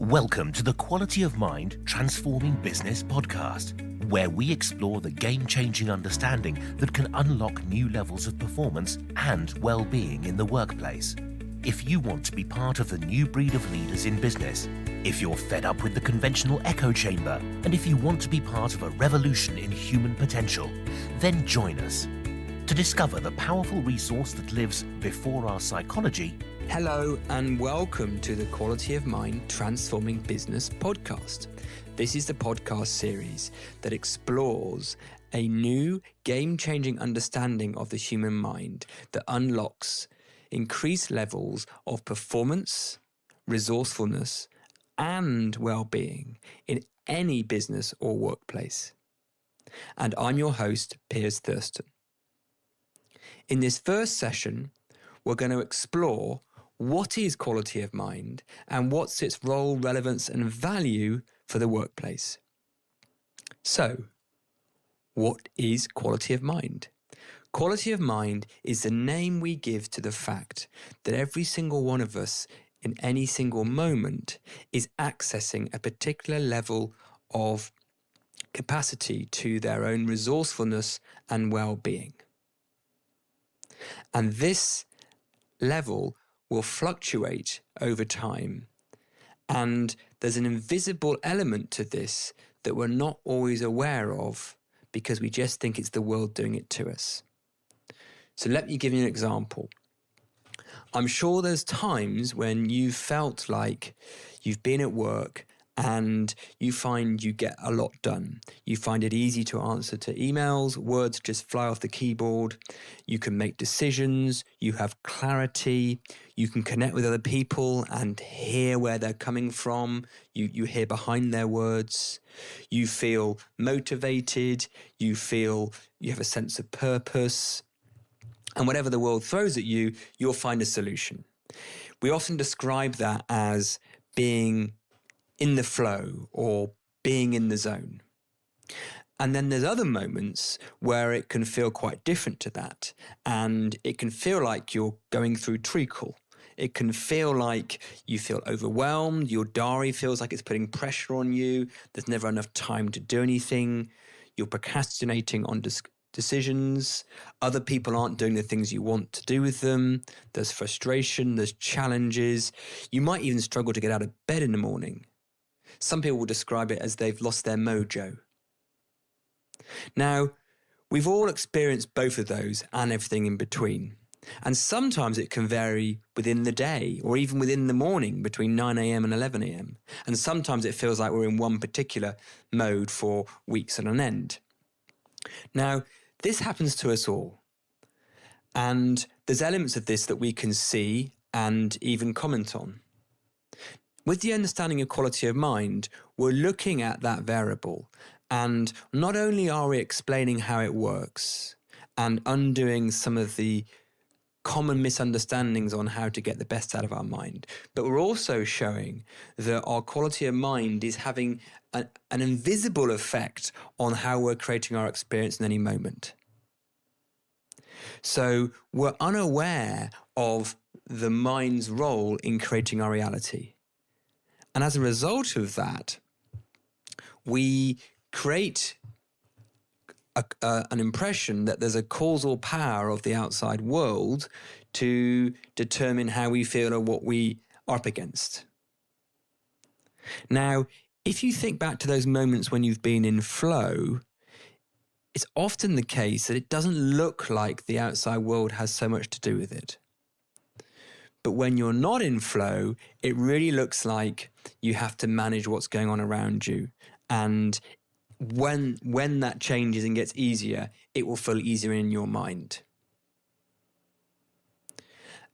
Welcome to the Quality of Mind Transforming Business podcast, where we explore the game-changing understanding that can unlock new levels of performance and well-being in the workplace. If you want to be part of the new breed of leaders in business, if you're fed up with the conventional echo chamber, and if you want to be part of a revolution in human potential, then join us to discover the powerful resource that lives before our psychology. Hello and welcome to the Quality of Mind Transforming Business podcast. This is the podcast series that explores a new game-changing understanding of the human mind that unlocks increased levels of performance, resourcefulness, and well-being in any business or workplace. And I'm your host, Piers Thurston. In this first session, we're going to explore what is quality of mind and what's its role, relevance, and value for the workplace. So, what is quality of mind? Quality of mind is the name we give to the fact that every single one of us in any single moment is accessing a particular level of capacity to their own resourcefulness and well-being. And this level will fluctuate over time. And there's an invisible element to this that we're not always aware of because we just think it's the world doing it to us. So let me give you an example. I'm sure there's times when you've felt like you've been at work and you find you get a lot done. You find it easy to answer to emails, words just fly off the keyboard. You can make decisions, you have clarity, you can connect with other people and hear where they're coming from. You hear behind their words. You feel motivated, you feel you have a sense of purpose. And whatever the world throws at you, you'll find a solution. We often describe that as being in the flow or being in the zone. And then there's other moments where it can feel quite different to that. And it can feel like you're going through treacle. It can feel like you feel overwhelmed. Your diary feels like it's putting pressure on you. There's never enough time to do anything. You're procrastinating on decisions. Other people aren't doing the things you want to do with them. There's frustration, there's challenges. You might even struggle to get out of bed in the morning. Some people will describe it as they've lost their mojo. Now, we've all experienced both of those and everything in between. And sometimes it can vary within the day or even within the morning between 9 a.m. and 11 a.m. And sometimes it feels like we're in one particular mode for weeks on end. Now, this happens to us all. And there's elements of this that we can see and even comment on. With the understanding of quality of mind, we're looking at that variable. And not only are we explaining how it works and undoing some of the common misunderstandings on how to get the best out of our mind, but we're also showing that our quality of mind is having an invisible effect on how we're creating our experience in any moment. So we're unaware of the mind's role in creating our reality. And as a result of that, we create an impression that there's a causal power of the outside world to determine how we feel or what we are up against. Now, if you think back to those moments when you've been in flow, it's often the case that it doesn't look like the outside world has so much to do with it. But when you're not in flow, it really looks like you have to manage what's going on around you. And when that changes and gets easier, it will feel easier in your mind.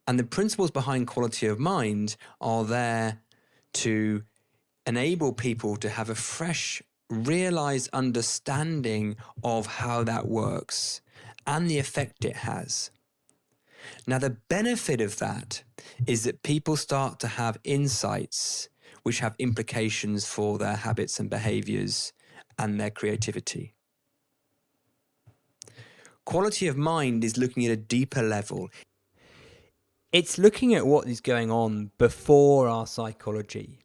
And the principles behind quality of mind are there to enable people to have a fresh, realized understanding of how that works and the effect it has. Now, the benefit of that is that people start to have insights which have implications for their habits and behaviors and their creativity. Quality of mind is looking at a deeper level. It's looking at what is going on before our psychology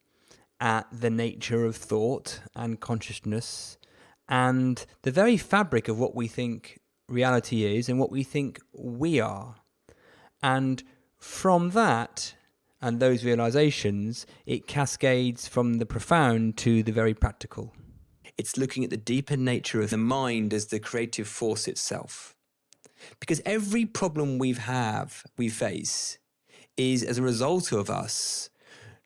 at the nature of thought and consciousness and the very fabric of what we think reality is and what we think we are. And from that and those realizations, it cascades from the profound to the very practical. It's looking at the deeper nature of the mind as the creative force itself. Because every problem we face is as a result of us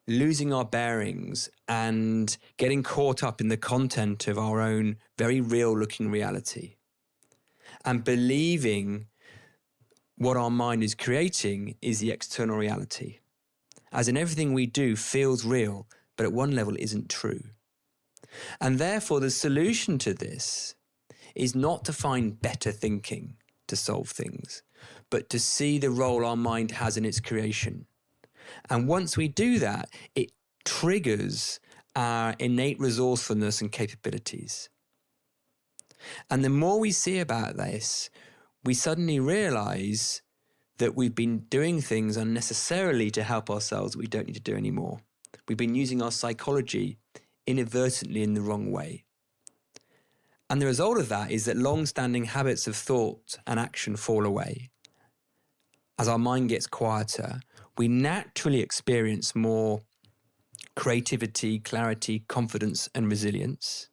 losing our bearings and getting caught up in the content of our own very real looking reality and believing what our mind is creating is the external reality. As in, everything we do feels real, but at one level isn't true. And therefore, the solution to this is not to find better thinking to solve things, but to see the role our mind has in its creation. And once we do that, it triggers our innate resourcefulness and capabilities. And the more we see about this, we suddenly realize that we've been doing things unnecessarily to help ourselves that we don't need to do anymore. We've been using our psychology inadvertently in the wrong way. And the result of that is that long-standing habits of thought and action fall away. As our mind gets quieter, we naturally experience more creativity, clarity, confidence, and resilience.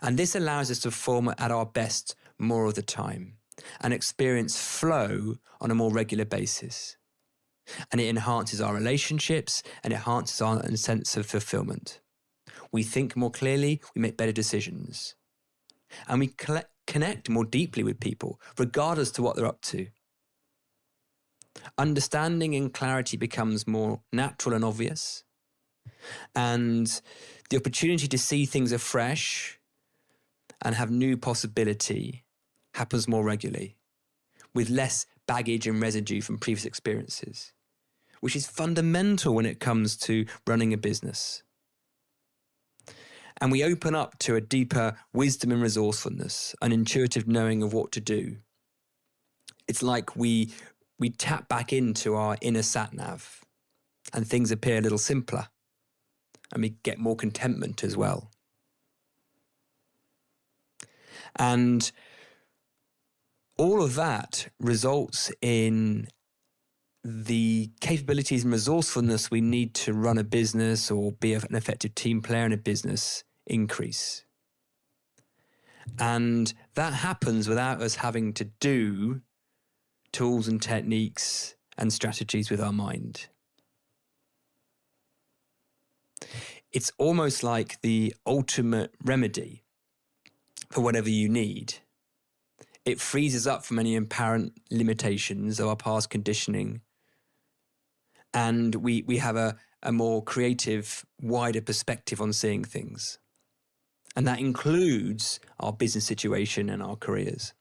And this allows us to perform at our best more of the time and experience flow on a more regular basis. And it enhances our relationships and it enhances our sense of fulfillment. We think more clearly, we make better decisions. And we connect more deeply with people, regardless to what they're up to. Understanding and clarity becomes more natural and obvious. And the opportunity to see things afresh and have new possibility happens more regularly, with less baggage and residue from previous experiences, which is fundamental when it comes to running a business. And we open up to a deeper wisdom and resourcefulness, an intuitive knowing of what to do. It's like we tap back into our inner sat-nav and things appear a little simpler and we get more contentment as well. And all of that results in the capabilities and resourcefulness we need to run a business or be an effective team player in a business increase. And that happens without us having to do tools and techniques and strategies with our mind. It's almost like the ultimate remedy for whatever you need. It frees us up from any apparent limitations of our past conditioning. And we have a more creative, wider perspective on seeing things. And that includes our business situation and our careers.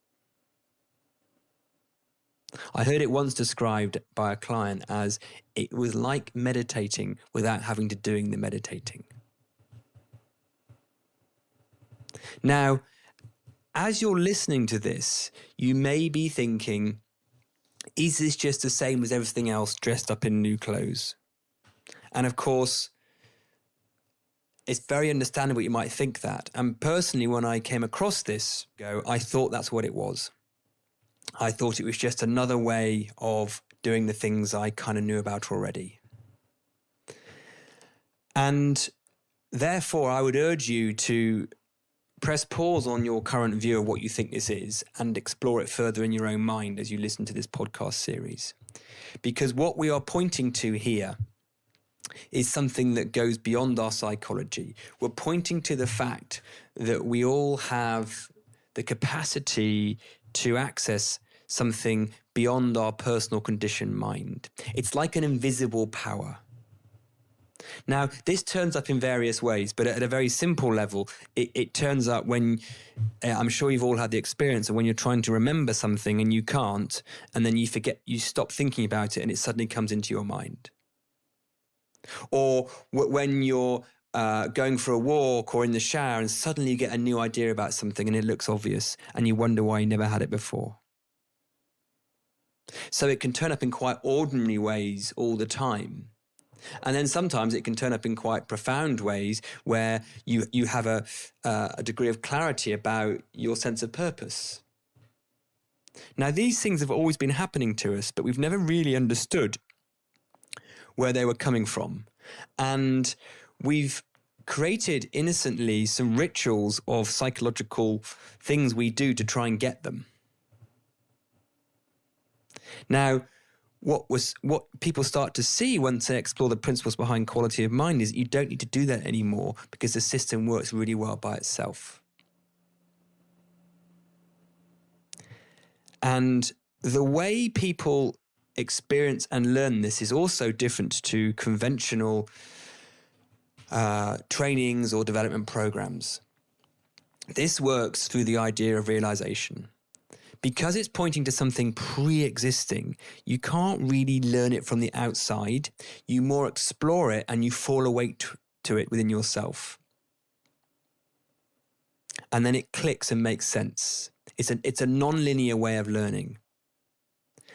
I heard it once described by a client as it was like meditating without having to doing the meditating. Now, as you're listening to this, you may be thinking, is this just the same as everything else dressed up in new clothes? And of course, it's very understandable you might think that. And personally, when I came across this, I thought that's what it was. I thought it was just another way of doing the things I kind of knew about already. And therefore, I would urge you to press pause on your current view of what you think this is and explore it further in your own mind as you listen to this podcast series. Because what we are pointing to here is something that goes beyond our psychology. We're pointing to the fact that we all have the capacity to access something beyond our personal conditioned mind. It's like an invisible power. Now, this turns up in various ways, but at a very simple level, it turns up when, I'm sure you've all had the experience of when you're trying to remember something and you can't, and then you forget, you stop thinking about it and it suddenly comes into your mind. Or when you're going for a walk or in the shower and suddenly you get a new idea about something and it looks obvious and you wonder why you never had it before. So it can turn up in quite ordinary ways all the time. And then sometimes it can turn up in quite profound ways where you have a degree of clarity about your sense of purpose. Now, these things have always been happening to us, but we've never really understood where they were coming from. And we've created innocently some rituals of psychological things we do to try and get them. Now, what people start to see once they explore the principles behind quality of mind is you don't need to do that anymore because the system works really well by itself. And the way people experience and learn this is also different to conventional trainings or development programs. This works through the idea of realization. Because it's pointing to something pre-existing, you can't really learn it from the outside. You more explore it and you fall awake to it within yourself. And then it clicks and makes sense. It's a non-linear way of learning.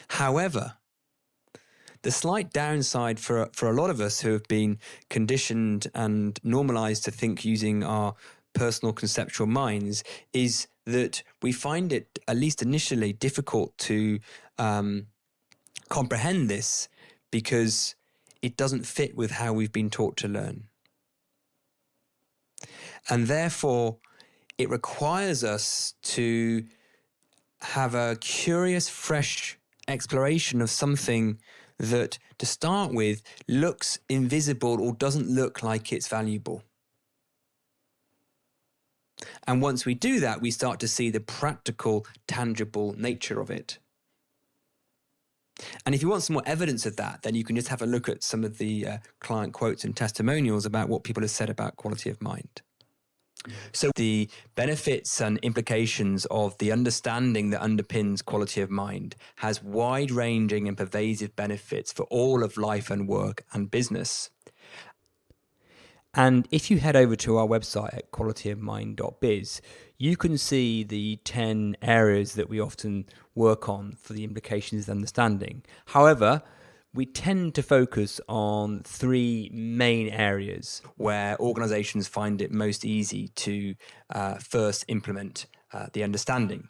However, the slight downside for a lot of us who have been conditioned and normalized to think using our personal conceptual minds is that we find it, at least initially, difficult to comprehend this because it doesn't fit with how we've been taught to learn. And therefore, it requires us to have a curious, fresh exploration of something that, to start with, looks invisible or doesn't look like it's valuable. And once we do that, we start to see the practical, tangible nature of it. And if you want some more evidence of that, then you can just have a look at some of the client quotes and testimonials about what people have said about quality of mind. So the benefits and implications of the understanding that underpins quality of mind has wide-ranging and pervasive benefits for all of life and work and business. And if you head over to our website at qualityofmind.biz, you can see the 10 areas that we often work on for the implications and understanding. However, we tend to focus on 3 main areas where organizations find it most easy to first implement the understanding.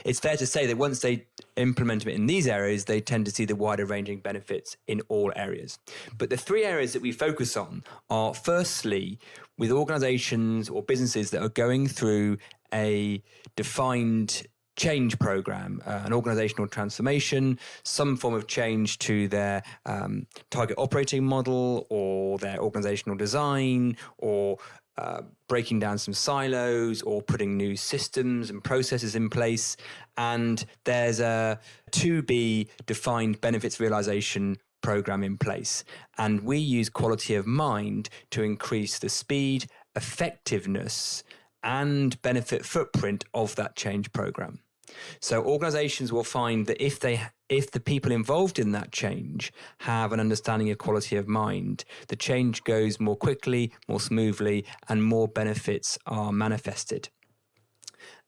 It's fair to say that once they implement it in these areas, they tend to see the wider ranging benefits in all areas. But the 3 areas that we focus on are, firstly, with organizations or businesses that are going through a defined change program, an organizational transformation, some form of change to their target operating model or their organizational design, or breaking down some silos or putting new systems and processes in place. And there's a to-be defined benefits realization program in place. And we use quality of mind to increase the speed, effectiveness, and benefit footprint of that change program. So organizations will find that if the people involved in that change have an understanding of quality of mind, the change goes more quickly, more smoothly, and more benefits are manifested.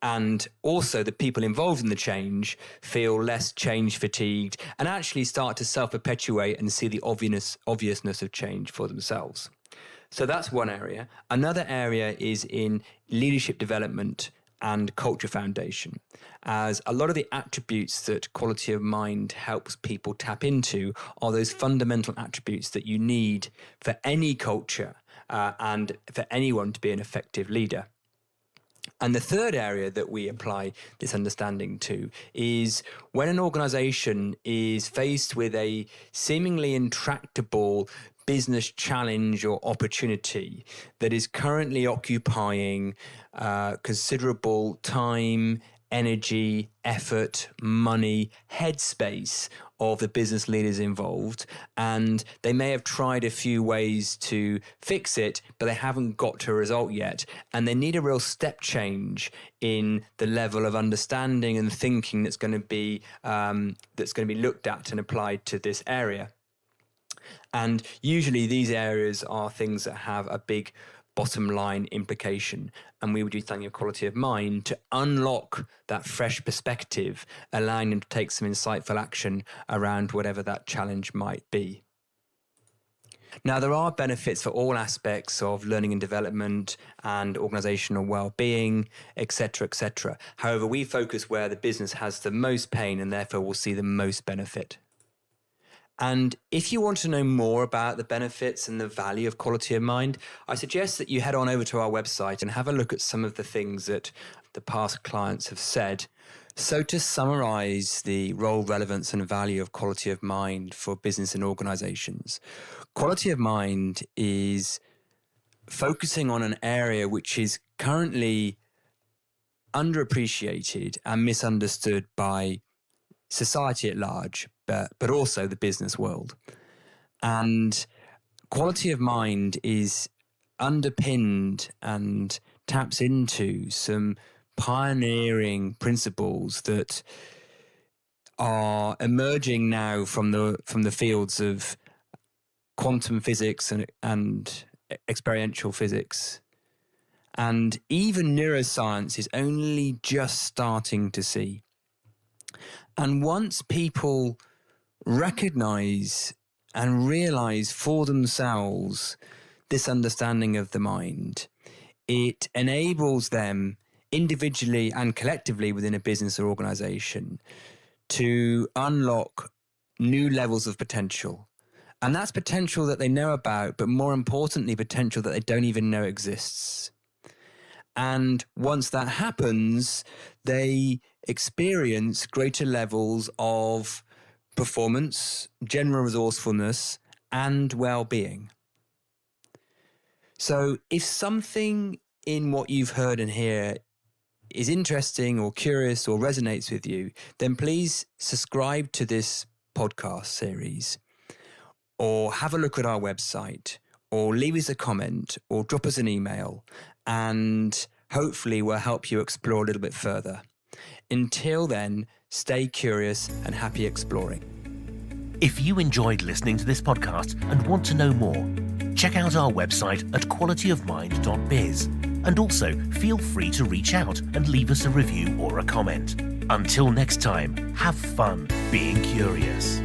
And also the people involved in the change feel less change fatigued and actually start to self-perpetuate and see the obviousness of change for themselves. So that's one area. Another area is in leadership development and culture foundation, as a lot of the attributes that quality of mind helps people tap into are those fundamental attributes that you need for any culture and for anyone to be an effective leader. And the third area that we apply this understanding to is when an organization is faced with a seemingly intractable business challenge or opportunity that is currently occupying considerable time, energy, effort, money, headspace of the business leaders involved. And they may have tried a few ways to fix it, but they haven't got to a result yet. And they need a real step change in the level of understanding and thinking that's going to be looked at and applied to this area. And usually these areas are things that have a big bottom line implication. And we would use thinking of quality of mind to unlock that fresh perspective, allowing them to take some insightful action around whatever that challenge might be. Now, there are benefits for all aspects of learning and development and organizational well-being, etc., etc. However, we focus where the business has the most pain and therefore will see the most benefit. And if you want to know more about the benefits and the value of quality of mind, I suggest that you head on over to our website and have a look at some of the things that the past clients have said. So to summarize the role, relevance, and value of quality of mind for business and organizations, quality of mind is focusing on an area which is currently underappreciated and misunderstood by society at large, but also the business world. And quality of mind is underpinned and taps into some pioneering principles that are emerging now from the fields of quantum physics and experiential physics. And even neuroscience is only just starting to see. And once people recognize and realize for themselves this understanding of the mind, it enables them individually and collectively within a business or organization to unlock new levels of potential. And that's potential that they know about, but more importantly, potential that they don't even know exists. And once that happens, they experience greater levels of performance, general resourcefulness, and well-being. So if something in what you've heard and hear is interesting or curious or resonates with you, then please subscribe to this podcast series or have a look at our website or leave us a comment or drop us an email, and hopefully we'll help you explore a little bit further. Until then, stay curious and happy exploring. If you enjoyed listening to this podcast and want to know more, check out our website at qualityofmind.biz, and also feel free to reach out and leave us a review or a comment. Until next time, have fun being curious.